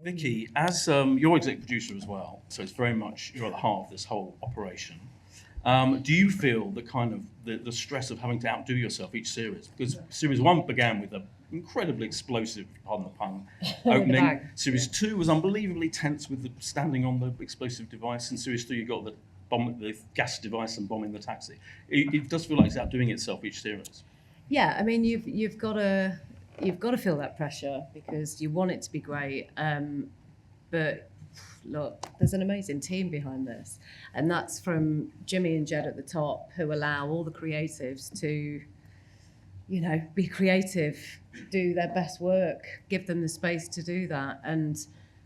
Vicky, as you're executive producer as well, so it's very much you're at the heart of this whole operation. Do you feel the kind of the stress of having to outdo yourself each series? Because series one began with an incredibly explosive, pardon the pun, opening. Series two was unbelievably tense with the standing on the explosive device, and series three you got the gas device and bombing the taxi. It does feel like it's outdoing itself each series. Yeah, I mean you've got to feel that pressure because you want it to be great. But look, there's an amazing team behind this, and that's from Jimmy and Jed at the top, who allow all the creatives to, be creative, do their best work, give them the space to do that. And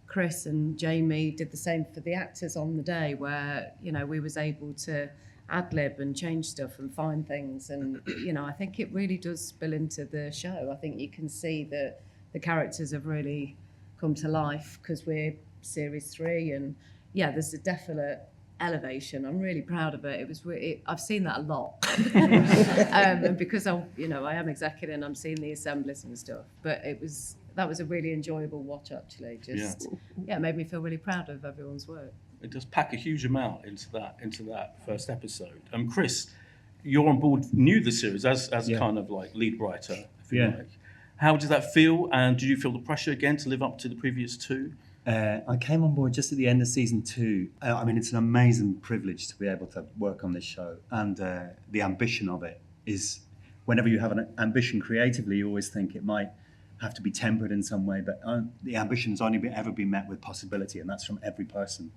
Chris and Jamie did the same for the actors on the day, where we was able to ad-lib and change stuff and find things, and I think it really does spill into the show. I think you can see that the characters have really come to life because we're series 3, and there's a definite elevation. I'm really proud of it. I've seen that a lot, and because I am executive and I'm seeing the assemblies and stuff. But that was a really enjoyable watch actually. It made me feel really proud of everyone's work. It does pack a huge amount into that first episode. Chris, you're on board new this series as kind of like lead writer, if you like. How did that feel? And did you feel the pressure again to live up to the previous two? I came on board just at the end of season 2. It's an amazing privilege to be able to work on this show, and the ambition of it is, whenever you have an ambition creatively, you always think it might have to be tempered in some way, but the ambition has only ever been met with possibility, and that's from every person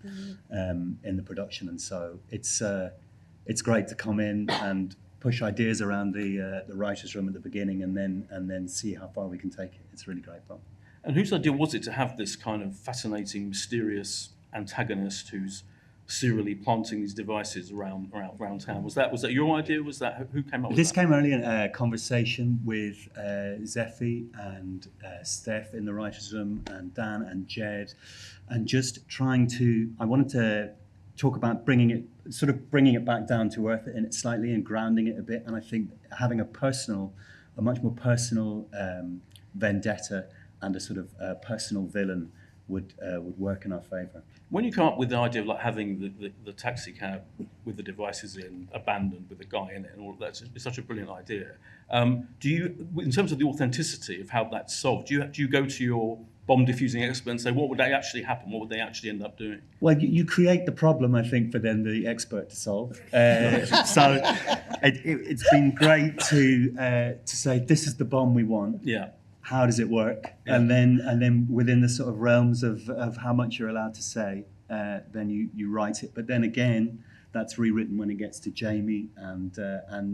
in the production. And so it's great to come in and push ideas around the writers' room at the beginning, and then see how far we can take it. It's really great fun. And whose idea was it to have this kind of fascinating, mysterious antagonist who's serially planting these devices around town? Was that your idea? Was that who came up with this? This came early in a conversation with Zeffie and Steph in the writers' room, and Dan and Jed, and just I wanted to talk about bringing it back down to earth in it slightly and grounding it a bit. And I think having a much more personal vendetta and a sort of personal villain would work in our favour. When you come up with the idea of like having the taxi cab with the devices abandoned with the guy in it and all of that, it's such a brilliant idea. Do you, in terms of the authenticity of how that's solved, do you go to your bomb diffusing expert and say, what would actually happen? What would they actually end up doing? Well, you create the problem, I think, for then the expert to solve. So it's been great to say, this is the bomb we want. Yeah. How does it work? Yeah. And then within the sort of realms of how much you're allowed to say, then you write it. But then again, that's rewritten when it gets to Jamie and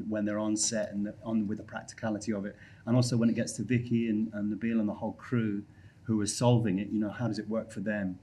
when they're on set and on with the practicality of it, and also when it gets to Vicky and Nabil and the whole crew who are solving it. How does it work for them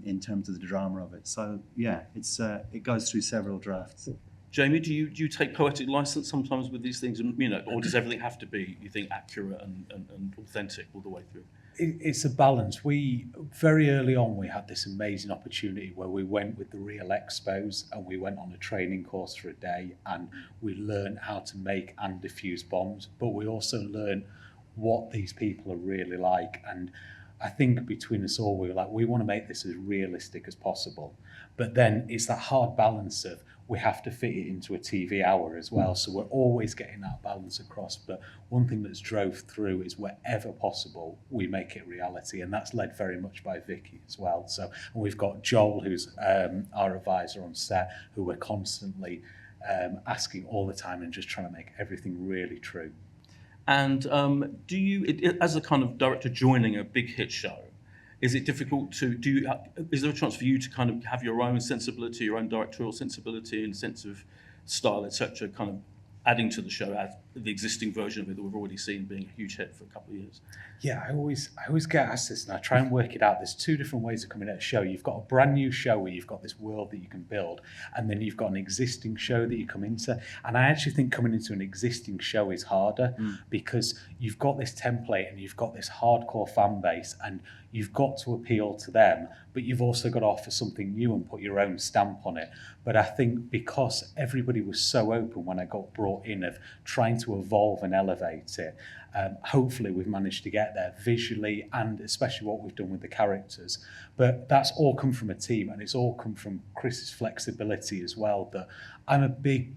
in terms of the drama of it? So it goes through several drafts. Jamie, do you take poetic license sometimes with these things, or does everything have to be, you think, accurate and authentic all the way through? It's a balance. Very early on, we had this amazing opportunity where we went with the real expos and we went on a training course for a day, and we learned how to make and defuse bombs, but we also learned what these people are really like. And I think between us all, we were like, we want to make this as realistic as possible. But then it's that hard balance of, we have to fit it into a TV hour as well. So we're always getting that balance across. But one thing that's drove through is wherever possible, we make it reality. And that's led very much by Vicky as well. So, and we've got Joel, who's our advisor on set, who we're constantly asking all the time and just trying to make everything really true. And do you, as a kind of director joining a big hit show, is it difficult is there a chance for you to kind of have your own sensibility, your own directorial sensibility and sense of style, etc., kind of adding to the show as the existing version of it that we've already seen being a huge hit for a couple of years? Yeah, I always get asked this and I try and work it out. There's two different ways of coming at a show. You've got a brand new show where you've got this world that you can build, and then you've got an existing show that you come into. And I actually think coming into an existing show is harder because you've got this template and you've got this hardcore fan base and you've got to appeal to them, but you've also got to offer something new and put your own stamp on it. But I think because everybody was so open when I got brought in of trying to evolve and elevate it, Hopefully we've managed to get there visually, and especially what we've done with the characters. But that's all come from a team, and it's all come from Chris's flexibility as well. That I'm a big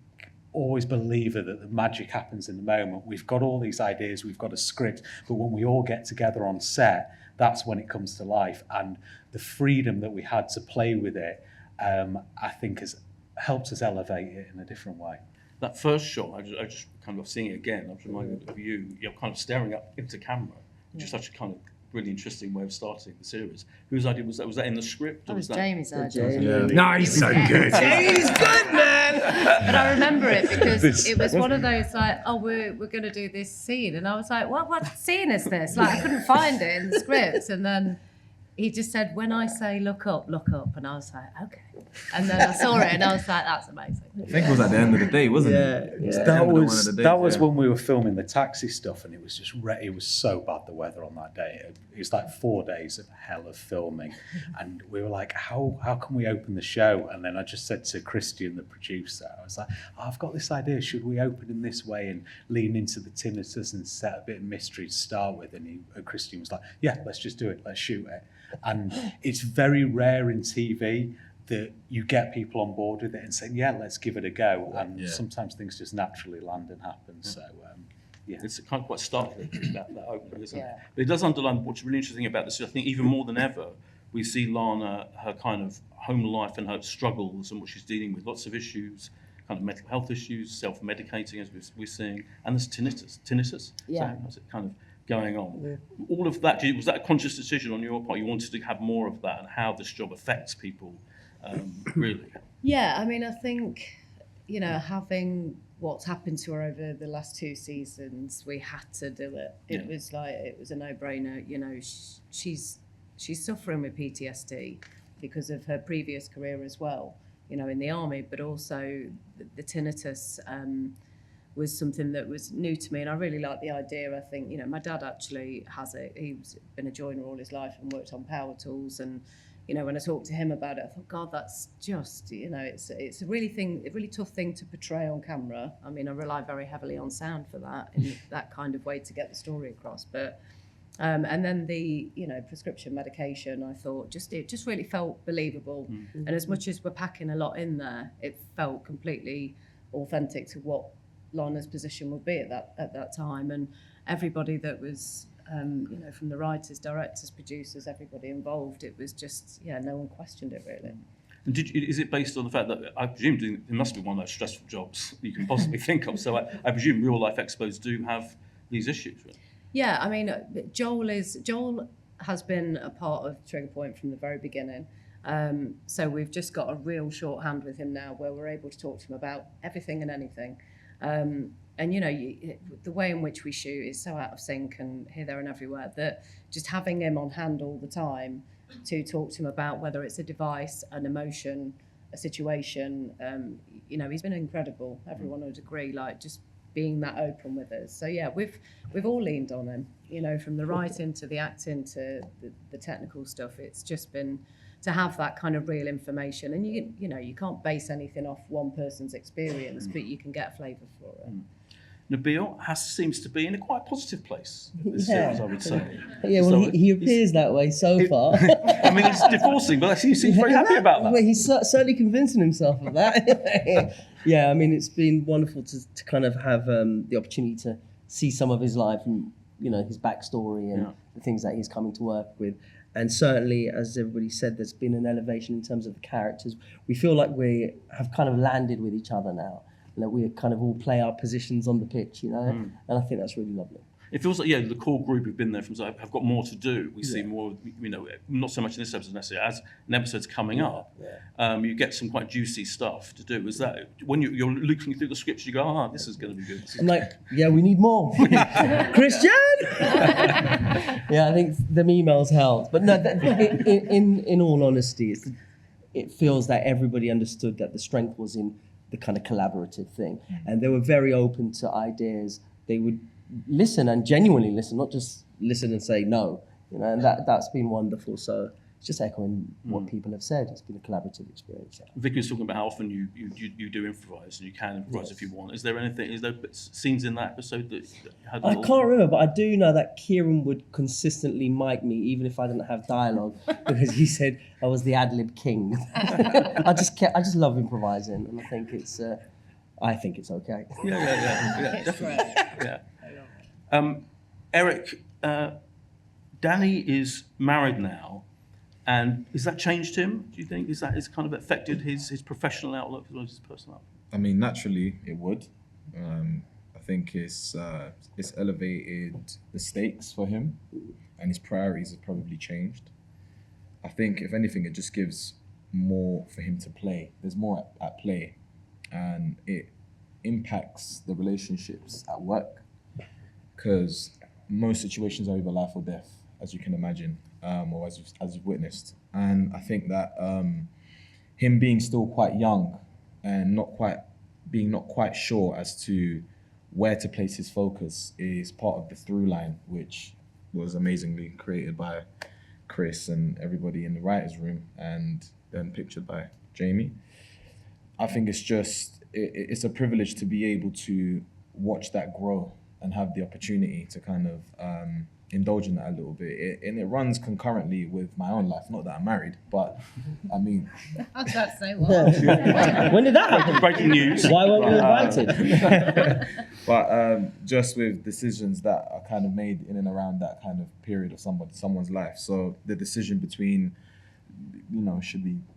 always believer that the magic happens in the moment. We've got all these ideas, we've got a script, but when we all get together on set, that's when it comes to life. And the freedom that we had to play with it, I think has helped us elevate it in a different way. That first shot, I just kind of seeing it again, I was reminded of you. You're kind of staring up into camera, which is such a kind of really interesting way of starting the series. Whose idea was that? Was that in the script? That Or was that Jamie's idea. No, he's so good. He's good, man. But I remember it because it was one of those like, oh, we're going to do this scene. And I was like, what scene is this? Like, I couldn't find it in the script. And then he just said, when I say look up. And I was like, okay. And then I saw it and I was like, that's amazing. I think it was at the end of the day, wasn't it? Yeah. That was when we were filming the taxi stuff, and it was just it was so bad, the weather on that day. It was like 4 days of hell of filming, and we were like, how can we open the show? And then I just said to Christian, the producer, I was like, I've got this idea. Should we open in this way and lean into the tinnitus and set a bit of mystery to start with? And Christian was like, yeah, let's just do it. Let's shoot it. And it's very rare in TV that you get people on board with it and saying, yeah, let's give it a go. And sometimes things just naturally land and happen. So, It's kind of quite startling, that opening, isn't it? Yeah. But it does underline what's really interesting about this. I think even more than ever, we see Lana, her kind of home life and her struggles and what she's dealing with, lots of issues, kind of mental health issues, self-medicating, as we're seeing, and there's tinnitus. Yeah. So how's it kind of going on? All of that, was that a conscious decision on your part? You wanted to have more of that and how this job affects people, really? Yeah, I mean, I think, having what's happened to her over the last 2 seasons, we had to do it. It was like, it was a no-brainer. She's suffering with PTSD because of her previous career as well, in the army, but also the tinnitus was something that was new to me, and I really liked the idea. I think, my dad actually has it. He's been a joiner all his life and worked on power tools, and when I talked to him about it, I thought, God, that's just, it's a really tough thing to portray on camera. I mean, I rely very heavily on sound for that, in that kind of way to get the story across. But and then the prescription medication, I thought it just really felt believable. And as much as we're packing a lot in there, it felt completely authentic to what Lana's position would be at that time. And everybody that was from the writers, directors, producers, everybody involved, it was just no one questioned it really. And is it based on the fact that I presume it must be one of those stressful jobs you can possibly think of? So I presume real life expos do have these issues, really. Yeah, I mean, Joel has been a part of Trigger Point from the very beginning. So we've just got a real shorthand with him now, where we're able to talk to him about everything and anything. And the way in which we shoot is so out of sync and here, there, and everywhere that just having him on hand all the time to talk to him about whether it's a device, an emotion, a situation, he's been incredible. Everyone would agree, like just being that open with us. So yeah, we've all leaned on him, from the writing to the acting to the technical stuff. It's just been to have that kind of real information, and you can't base anything off one person's experience, but you can get a flavour for it. Nabil seems to be in a quite positive place this series, I would say. Yeah, well, he appears that way so far. I mean, he's divorcing, but he seems very happy about that. Well, he's certainly convincing himself of that. Yeah, I mean, it's been wonderful to kind of have the opportunity to see some of his life and, his backstory and the things that he's coming to work with. And certainly, as everybody said, there's been an elevation in terms of the characters. We feel like we have kind of landed with each other now. That we kind of all play our positions on the pitch, and I think that's really lovely. It feels like, the core group who've been there from have got more to do. We see more, not so much in this episode necessarily, as an episode's coming up, you get some quite juicy stuff to do. Is that, when you're looking through the scripts, you go, this is going to be good. I'm like, we need more. Christian! Yeah, I think the emails helped. But no, in all honesty, it feels that everybody understood that the strength was in the kind of collaborative thing. And they were very open to ideas. They would listen and genuinely listen, not just listen and say no, and that's been wonderful. So just echoing what people have said. It's been a collaborative experience. Vicky was talking about how often you do improvise, and you can improvise if you want. Is there scenes in that episode that had? I can't remember, but I do know that Kieran would consistently mic me even if I didn't have dialogue because he said I was the ad-lib king. I just love improvising, and I think it's okay. Yeah, definitely. Yeah. Eric, Danny is married now, and has that changed him? Do you think has kind of affected his professional outlook as well as his personal outlook? I mean, naturally it would. I think it's elevated the stakes for him, and his priorities have probably changed. I think if anything, it just gives more for him to play. There's more at play, and it impacts the relationships at work because most situations are either life or death, as you can imagine, or as you've witnessed. And I think that him being still quite young and not quite sure as to where to place his focus is part of the through line, which was amazingly created by Chris and everybody in the writers' room, and then pictured by Jamie. I think it's a privilege to be able to watch that grow and have the opportunity to kind of indulge in that a little bit. And it runs concurrently with my own life. Not that I'm married, but I mean... I was about to say what? When did that happen? Breaking news. Why weren't we invited? But just with decisions that are kind of made in and around that kind of period of someone's life. So the decision between,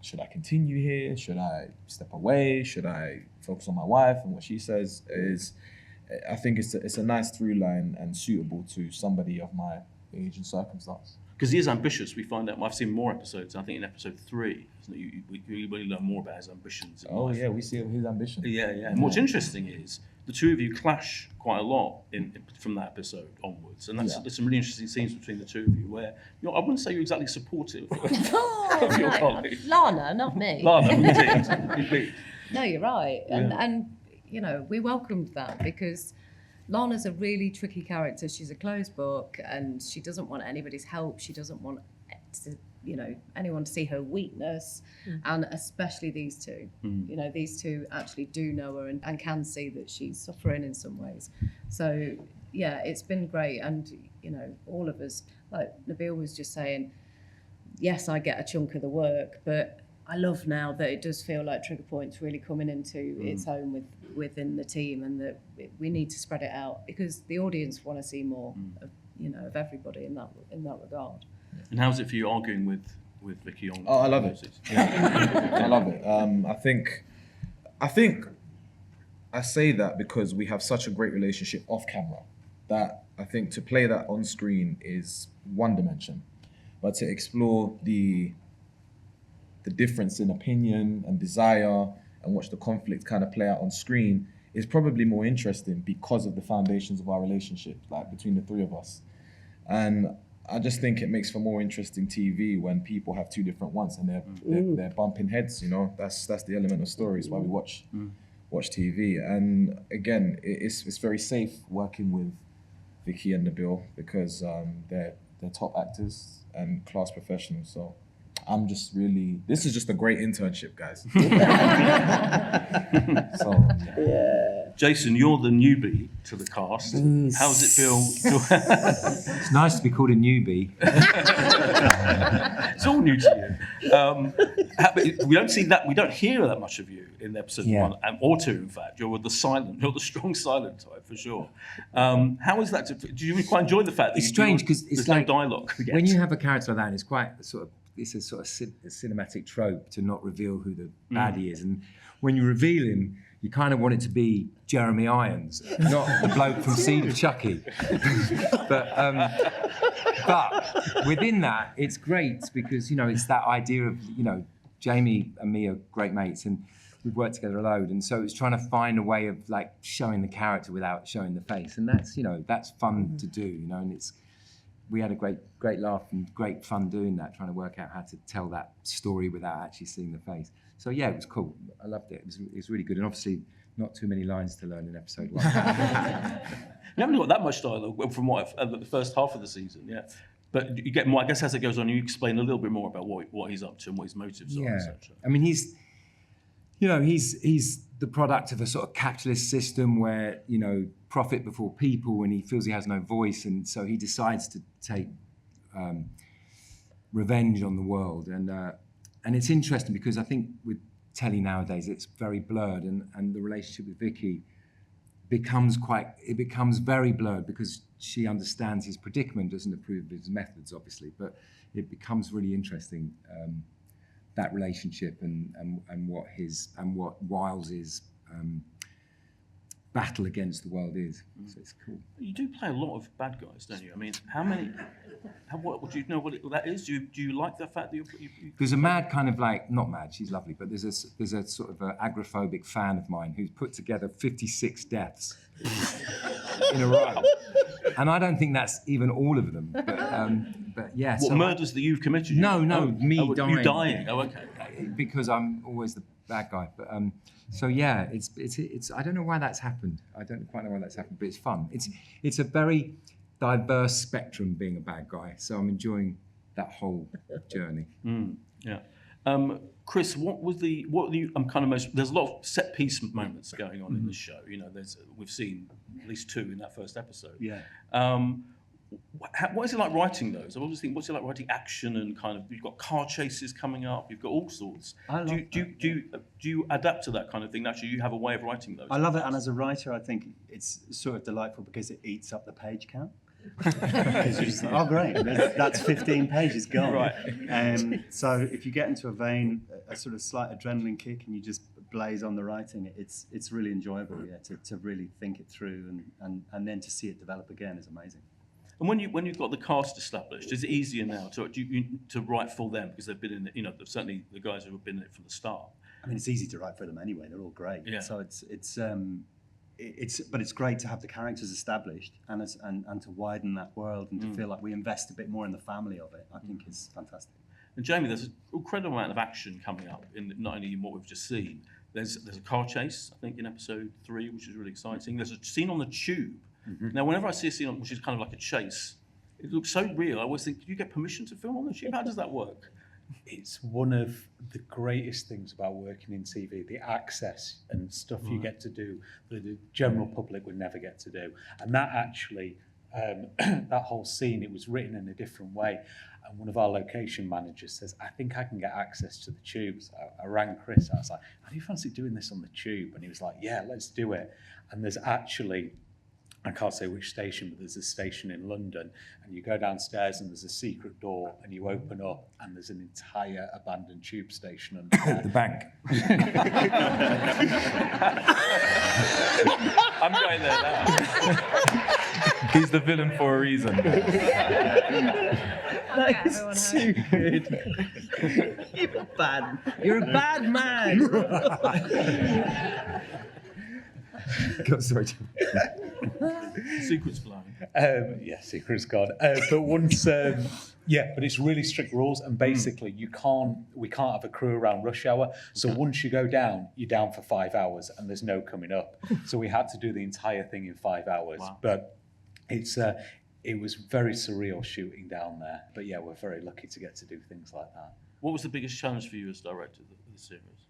should I continue here? Should I step away? Should I focus on my wife and what she says is... I think it's a nice through line and suitable to somebody of my age and circumstance. Because he is ambitious. We find out. I've seen more episodes. I think in episode 3, we really learn more about his ambitions. In life. Yeah, we see his ambition. Yeah. And what's interesting is the two of you clash quite a lot from that episode onwards, and there's some really interesting scenes between the two of you where I wouldn't say you're exactly supportive of your colleague. Lana, not me. Lana, indeed. No, you're right, and we welcomed that because Lana's a really tricky character. She's a closed book, and she doesn't want anybody's help. She doesn't want anyone to see her weakness, and especially these two. These two actually do know her and can see that she's suffering in some ways. So yeah, it's been great, and all of us, like Nabil was just saying, yes, I get a chunk of the work, but I love now that it does feel like Trigger Point's really coming into its own within the team, and that we need to spread it out because the audience want to see more of everybody in that regard. And how's it for you arguing with Vicky on? Oh, I love it. Yeah. I love it. I think I say that because we have such a great relationship off camera that I think to play that on screen is one dimension, but to explore the difference in opinion and desire and watch the conflict kind of play out on screen is probably more interesting because of the foundations of our relationship, like between the three of us. And I just think it makes for more interesting TV when people have two different wants and they're bumping heads. That's the element of story. It's why we watch TV. And again, it's very safe working with Vicky and Nabil because they're top actors and class professionals. So I'm just really, this is just a great internship, guys. Jason, you're the newbie to the cast. How does it feel? It's nice to be called a newbie. It's all new to you. We don't see that. We don't hear that much of you in episode 1 or 2. In fact, you're the strong silent type for sure. How is that? Do you quite enjoy the fact that it's strange because there's it's like no dialogue? When you have a character like that, it's quite it's a sort of cinematic trope to not reveal who the baddie is, and when you reveal him, you kind of want it to be Jeremy Irons, not the bloke from Seed of Chucky. But within that, it's great because it's that idea of Jamie and me are great mates and we've worked together a load, and so it's trying to find a way of like showing the character without showing the face, and that's fun to do, and we had a great laugh and great fun doing that, trying to work out how to tell that story without actually seeing the face. So yeah, it was cool. I loved it. It was really good, and obviously not too many lines to learn in episode 1. You haven't got that much dialogue from the first half of the season, yeah. But you get more, I guess, as it goes on, you explain a little bit more about what he's up to and what his motives are, Yeah, etc. I mean, he's the product of a sort of capitalist system where, profit before people, and he feels he has no voice, and so he decides to take revenge on the world. And it's interesting because I think with telly nowadays, it's very blurred, and the relationship with Vicky becomes very blurred because she understands his predicament, doesn't approve of his methods, obviously, but it becomes really interesting, that relationship and what Wiles's battle against the world is. So it's cool. You do play a lot of bad guys, don't you? I mean, how many? What do you know what that is? Do you like the fact that you There's a mad kind of not mad, she's lovely, but there's a sort of agoraphobic fan of mine who's put together 56 deaths in a row. And I don't think that's even all of them. But yeah. What, murders that you've committed? No, me dying. You dying? Oh, okay. Because I'm always the bad guy. But so yeah, it's I don't know why that's happened. I don't quite know why that's happened, but it's fun. It's a very diverse spectrum being a bad guy. So I'm enjoying that whole journey. Yeah. Chris, I'm kind of most. There's a lot of set piece moments going on in the show. We've seen at least 2 in that first episode. Yeah. What is it like writing those? I always think, what's it like writing action and kind of? You've got car chases coming up. You've got all sorts. Do you adapt to that kind of thing? Actually, you have a way of writing those. I love it, and as a writer, I think it's sort of delightful because it eats up the page count. Because you're just like, oh great, that's 15 pages gone. Right. So if you get into a vein, a sort of slight adrenaline kick, and you just blaze on the writing, it's really enjoyable. Yeah, to really think it through and then to see it develop again is amazing. And when you've got the cast established, is it easier now to write for them because they've been in it? Certainly the guys who have been in it from the start. I mean, it's easy to write for them anyway. They're all great. Yeah. So it's great to have the characters established and to widen that world and to feel like we invest a bit more in the family of it. I think is fantastic. And Jamie, there's an incredible amount of action coming up in not only in what we've just seen. There's a car chase, I think, in episode 3, which is really exciting. There's a scene on the tube. Now, whenever I see a scene which is kind of like a chase, it looks so real. I always think, did you get permission to film on the tube? How does that work? It's one of the greatest things about working in TV, the access and stuff you get to do that the general public would never get to do. And that actually, that whole scene, it was written in a different way. And one of our location managers says, I think I can get access to the tubes. I rang Chris, I was like, how do you fancy doing this on the tube? And he was like, yeah, let's do it. And there's actually, I can't say which station, but there's a station in London, and you go downstairs and there's a secret door, and you open up and there's an entire abandoned tube station under there. The bank. I'm going there now. He's the villain for a reason. That is too good. You're a bad man. God, sorry. Secret's blown. Yeah, secret's gone. But once, but it's really strict rules, and basically we can't have a crew around rush hour. So once you go down, you're down for 5 hours, and there's no coming up. So we had to do the entire thing in 5 hours. Wow. But it was very surreal shooting down there. But yeah, we're very lucky to get to do things like that. What was the biggest challenge for you as director of the series?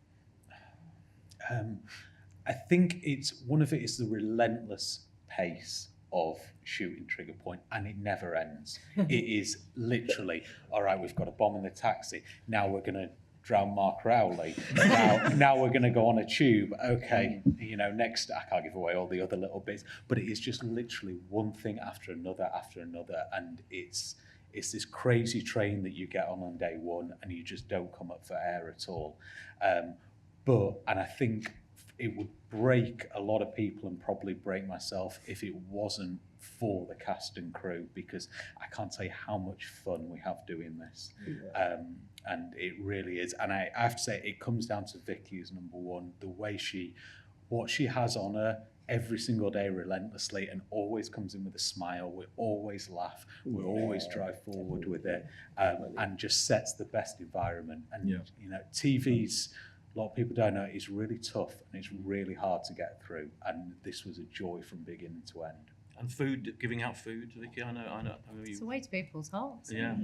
I think one of it is the relentless pace of shooting Trigger Point, and it never ends. It is literally, all right, we've got a bomb in the taxi. Now we're going to drown Mark Rowley. Now we're going to go on a tube. Okay, next, I can't give away all the other little bits, but it is just literally one thing after another, and it's this crazy train that you get on day one, and you just don't come up for air at all. And I think it would break a lot of people and probably break myself if it wasn't for the cast and crew, because I can't tell you how much fun we have doing this. And it really is. And I have to say, it comes down to Vicky as number one, the way what she has on her every single day relentlessly, and always comes in with a smile. We always laugh. We always drive forward with it, and just sets the best environment. And TV's, a lot of people don't know, it's really tough and it's really hard to get through. And this was a joy from beginning to end. And food, giving out food, Vicky. I know. It's a way to people's hearts. Yeah.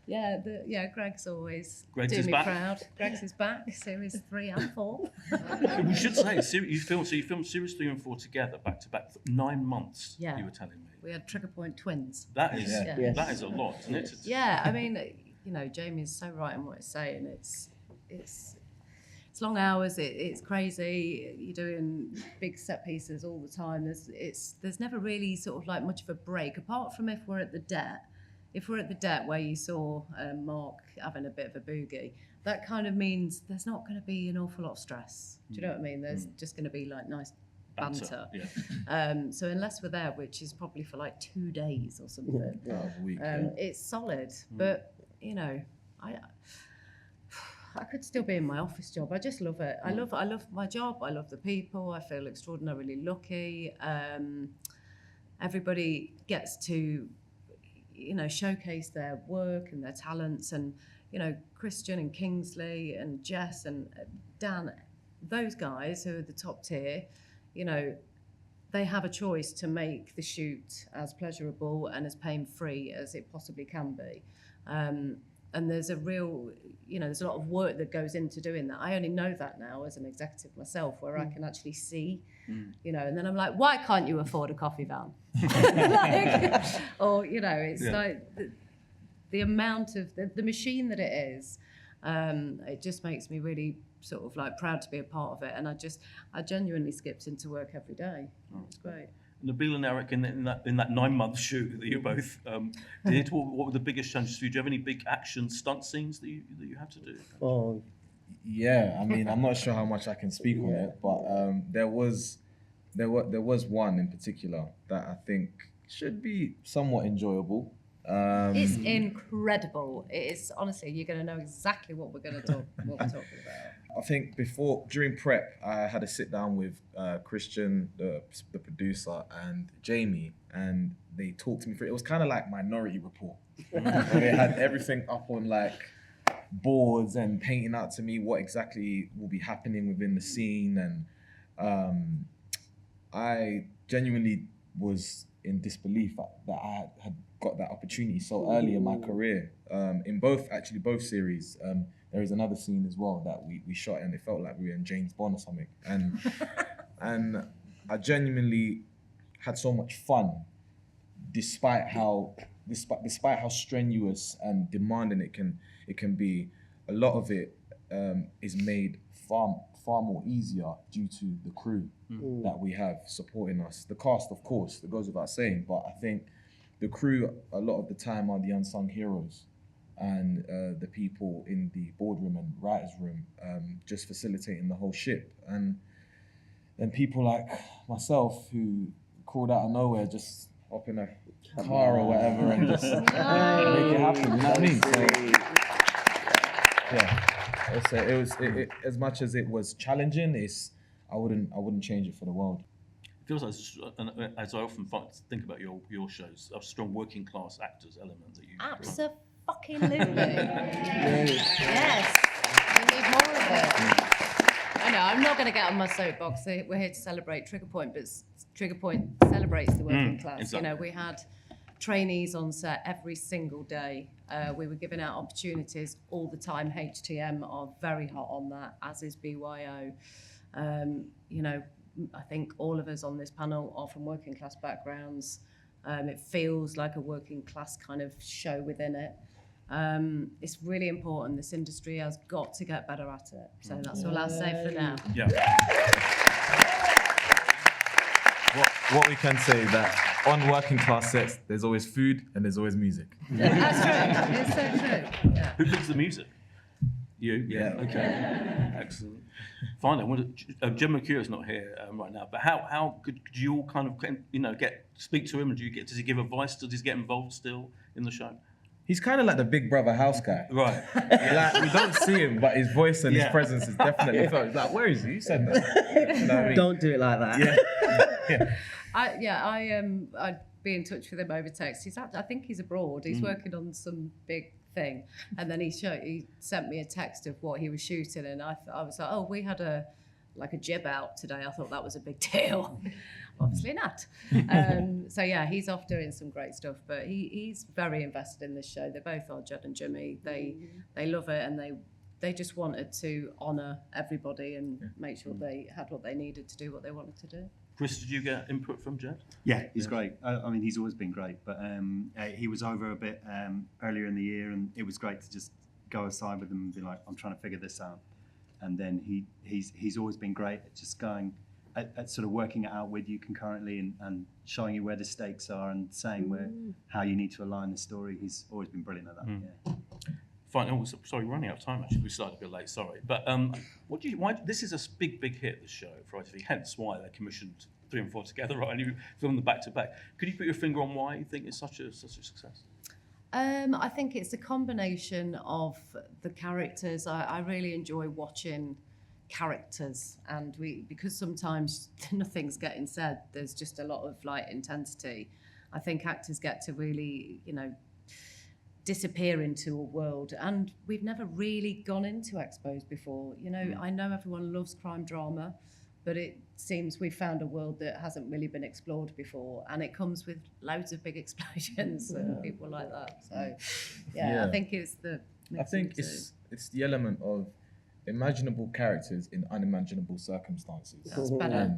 Yeah, Greg's always Greg's doing is me back. proud. Greg's is back, series 3 and 4. We should say you filmed series 3 and 4 together, back to back, for 9 months. Yeah. You were telling me. We had Trigger Point twins. That is Yeah. Yes. that is a lot, isn't it? Yeah, I mean, Jamie's so right in what he's saying. It's long hours. It's crazy. You're doing big set pieces all the time. There's never really sort of like much of a break, apart from if we're at the Det. If we're at the Det where you saw Mark having a bit of a boogie, that kind of means there's not going to be an awful lot of stress. Do you know what I mean? There's just going to be like nice banter. Yeah. So unless we're there, which is probably for like 2 days or something, Out of a week, it's solid. But I could still be in my office job. I just love it. I love my job. I love the people. I feel extraordinarily lucky. Everybody gets to, showcase their work and their talents. And, Christian and Kingsley and Jess and Dan, those guys who are the top tier, they have a choice to make the shoot as pleasurable and as pain-free as it possibly can be. And there's a real, there's a lot of work that goes into doing that. I only know that now as an executive myself, where I can actually see, and then I'm like, why can't you afford a coffee van? It's like the amount of the machine that it is. It just makes me really sort of like proud to be a part of it. And I genuinely skipped into work every day. It's great. Nabil and Eric, in that 9-month shoot that you both did, what were the biggest challenges for you? Do you have any big action stunt scenes that you have to do? Oh, Yeah, I mean, I'm not sure how much I can speak on it, but there was one in particular that I think should be somewhat enjoyable. It's incredible. It is, honestly, you're going to know exactly what we're talking about. I think during prep, I had a sit down with Christian, the producer, and Jamie, and they talked to me through. It was kind of like Minority Report. Where they had everything up on like boards and painting out to me what exactly will be happening within the scene, and I genuinely was in disbelief that I had got that opportunity so early in my career. In both series, there is another scene as well that we shot, and it felt like we were in James Bond or something. And I genuinely had so much fun, despite how strenuous and demanding it can be. A lot of it is made far more easier due to the crew that we have supporting us. The cast, of course, that goes without saying, but I think the crew a lot of the time are the unsung heroes, and the people in the boardroom and writers' room just facilitating the whole ship. And then people like myself who crawled out of nowhere, just hop in a car or whatever and just make it happen. You know what I mean? So, yeah, it was as much as it was challenging. I wouldn't change it for the world. It feels like, as I often think about your shows, a strong working class actors element that you. Absolutely. Yes. We need more of it. I know, I'm not going to get on my soapbox. We're here to celebrate Trigger Point, but Trigger Point celebrates the working class. Exactly. We had trainees on set every single day. We were giving out opportunities all the time. HTM are very hot on that, as is BYO. I think all of us on this panel are from working class backgrounds. It feels like a working class kind of show within it. It's really important. This industry has got to get better at it. So that's all I'll say for now. Yeah. What we can say is that on working class sets, there's always food and there's always music. That's true. It's so true. Yeah. Who picks the music? You? Yeah. Okay. Excellent. Finally, Jim McClure is not here right now, but how could you all kind of speak to him? And does he give advice? Does he get involved still in the show? He's kind of like the Big Brother house guy. Right. Like, we don't see him, but his voice and his presence is definitely felt. It's like, where is he? You said that. You know what I mean? don't do it like that. I'd be in touch with him over text. I think he's abroad. He's working on some big thing, and then he sent me a text of what he was shooting, and I was like, oh, we had a jib out today. I thought that was a big deal. Obviously not. So yeah, he's off doing some great stuff, but he's very invested in this show. They both are, Jed and Jimmy. They love it, and they just wanted to honour everybody and make sure they had what they needed to do what they wanted to do. Chris, did you get input from Jed? Yeah, he's great. I mean, he's always been great, but he was over a bit earlier in the year, and it was great to just go aside with him and be like, I'm trying to figure this out. And then he's always been great at just going at sort of working it out with you concurrently and showing you where the stakes are and saying how you need to align the story. He's always been brilliant at that. Yeah. Fine. Oh, sorry, we're running out of time. Actually, we started a bit late. Sorry, but why? This is a big hit. This show for ITV. Hence why they commissioned 3 and 4 together, right? And you filmed them back to back. Could you put your finger on why you think it's such a success? I think it's a combination of the characters. I really enjoy watching characters, and because sometimes nothing's getting said. There's just a lot of intensity. I think actors get to really, disappear into a world, and we've never really gone into Expos before. I know everyone loves crime drama, but it seems we've found a world that hasn't really been explored before, and it comes with loads of big explosions and people like that. So I think it's the it's the element of imaginable characters in unimaginable circumstances. That's better.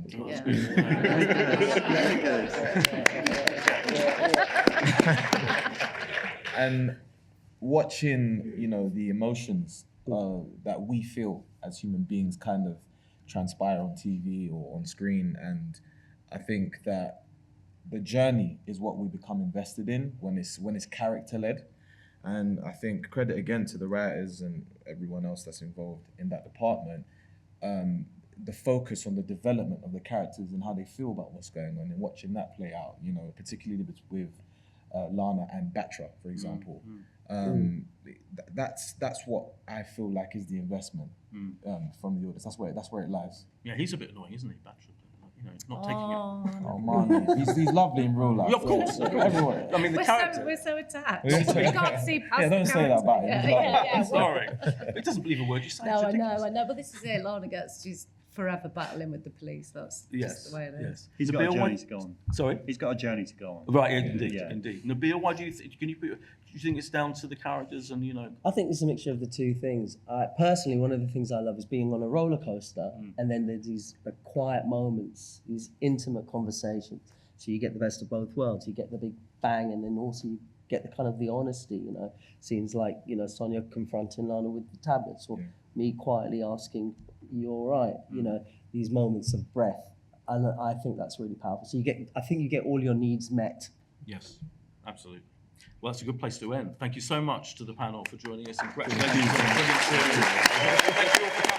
And watching, the emotions that we feel as human beings kind of transpire on TV or on screen, and I think that the journey is what we become invested in when it's character led. And I think credit again to the writers and everyone else that's involved in that department. The focus on the development of the characters and how they feel about what's going on, and watching that play out, particularly with Lana and Batra, for example. That's what I feel like is the investment from the audience. That's where it lies. Yeah, he's a bit annoying, isn't he, Batra? He's not taking it. Oh man, he's lovely in real life. Yeah, of course. Everyone. I mean, the character. We're so attached. We can't see past Yeah, don't the say that about him. Yeah, Sorry, he doesn't believe a word you say. No, It's ridiculous. I know, but this is it. Lana she's forever battling with the police. That's just the way it is. Yes. He's got a Nabil, journey to go on. Sorry? He's got a journey to go on. Right, indeed, Yeah. indeed. Nabil, why do you think it's down to the characters and I think it's a mixture of the two things. Personally, one of the things I love is being on a roller coaster, and then there's these quiet moments, these intimate conversations. So you get the best of both worlds. You get the big bang, and then also you get the kind of the honesty. Scenes like Sonia confronting Lana with the tablets, or me quietly asking, "You all right?" These moments of breath, and I think that's really powerful. So I think you get all your needs met. Yes, absolutely. Well, that's a good place to end. Thank you so much to the panel for joining us. And congratulations on a brilliant series. Thank you all for